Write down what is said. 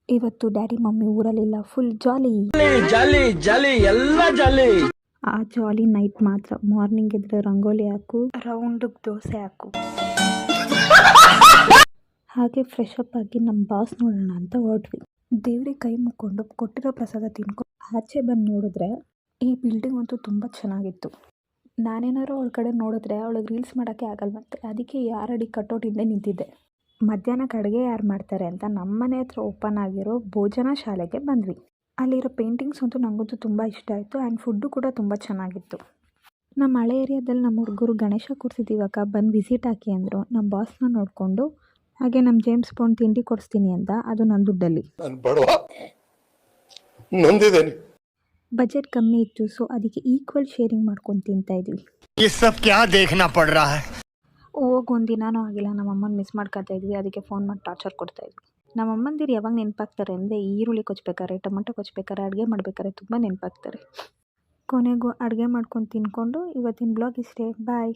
ಇವತ್ತು daddy mummy ಊರಲ್ಲಿಲ್ಲ, full jolly. ಜಾಲಿ ಜಾಲಿ ಎಲ್ಲ ಜಾಲಿ. ಆ ಜಾಲಿ ನೈಟ್ ಮಾತ್ರ. ಮಾರ್ನಿಂಗ್ ಎದ್ರೆ ರಂಗೋಲಿ ಹಾಕು, ರೌಂಡಿಗೆ ದೋಸೆ ಹಾಕು. ಹಾಗೆ ಫ್ರೆಶ್ ಅಪ್ ಆಗಿ ನಮ್ಮ ಬಾಸ್ ನೋಡೋಣ ಅಂತ ಹೊರಟ್ವಿ. ದೇವ್ರಿಗೆ ಕೈ ಮುಕ್ಕೊಂಡು ಕೊಟ್ಟಿರೋ ಪ್ರಸಾದ ತಿನ್ಕೊಂಡು ಆಚೆ ಬಂದು ನೋಡಿದ್ರೆ ಈ ಬಿಲ್ಡಿಂಗ್ ಅಂತೂ ತುಂಬ ಚೆನ್ನಾಗಿತ್ತು. ನಾನೇನಾರು ಅವಳ ಕಡೆ ನೋಡಿದ್ರೆ ಅವಳಿಗೆ ರೀಲ್ಸ್ ಮಾಡೋಕ್ಕೆ ಆಗಲ್ವಂತೆ. ಅದಕ್ಕೆ ಯಾರಡಿ ಕಟೌಟಿಂದ ನಿಂತಿದ್ದೆ. ಮಧ್ಯಾಹ್ನಕ್ಕೆ ಅಡುಗೆ ಯಾರು ಮಾಡ್ತಾರೆ ಅಂತ ನಮ್ಮನೆ ಹತ್ರ ಓಪನ್ ಆಗಿರೋ ಭೋಜನ ಶಾಲೆಗೆ ಬಂದ್ವಿ. ಅಲ್ಲಿರೋ ಪೇಂಟಿಂಗ್ಸ್ ಅಂತೂ ನನಗಂತೂ ತುಂಬ ಇಷ್ಟ ಆಯಿತು. ಆ್ಯಂಡ್ ಫುಡ್ಡು ಕೂಡ ತುಂಬ ಚೆನ್ನಾಗಿತ್ತು. ನಮ್ಮ ಹಳೆ ಏರಿಯಾದಲ್ಲಿ ನಮ್ಮ ಹುಡುಗರು ಗಣೇಶ ಕೂರಿಸಿದ್ದೀವಾಗ ಬಂದು ವಿಸಿಟ್ ಹಾಕಿ ಅಂದರು. ನಮ್ಮ ಬಾಸ್ನ ನೋಡಿಕೊಂಡು ಹಾಗೆ ನಮ್ಮ ಜೇಮ್ಸ್ ಬಾಂಡ್ ತಿಂಡಿ ಕೊಡಿಸ್ತೀನಿ ಅಂತ, ಅದು ನನ್ನ ದುಡ್ಡಲ್ಲಿ. ಬಜೆಟ್ ಕಮ್ಮಿ ಇತ್ತು, ಸೊ ಅದಕ್ಕೆ ಈಕ್ವಲ್ ಶೇರಿಂಗ್ ಮಾಡ್ಕೊಂಡು ತಿಂತಾಯಿದ್ವಿ. ಹೋಗಿ ಒಂದಿನಾನೂ ಆಗಿಲ್ಲ ನಮ್ಮ ಅಮ್ಮನ ಮಿಸ್ ಮಾಡ್ಕೊತಾ ಇದ್ವಿ. ಅದಕ್ಕೆ ಫೋನ್ ಮಾಡಿ ಟಾರ್ಚರ್ ಕೊಡ್ತಾಯಿದ್ವಿ. ನಮ್ಮ ಅಮ್ಮಂದಿರು ಯಾವಾಗ ನೆನಪಾಗ್ತಾರೆ ಅಂದರೆ ಈರುಳ್ಳಿ ಕೊಚ್ಬೇಕಾರೆ, ಟೊಮೆಟೊ ಕೊಚ್ಬೇಕಾರೆ, ಅಡುಗೆ ಮಾಡ್ಬೇಕಾದ್ರೆ ತುಂಬ ನೆನಪಾಗ್ತಾರೆ. ಕೊನೆಗೂ ಅಡುಗೆ ಮಾಡ್ಕೊಂಡು ತಿನ್ಕೊಂಡು ಇವತ್ತಿನ ಬ್ಲಾಗ್ ಇಷ್ಟೇ. ಬಾಯ್.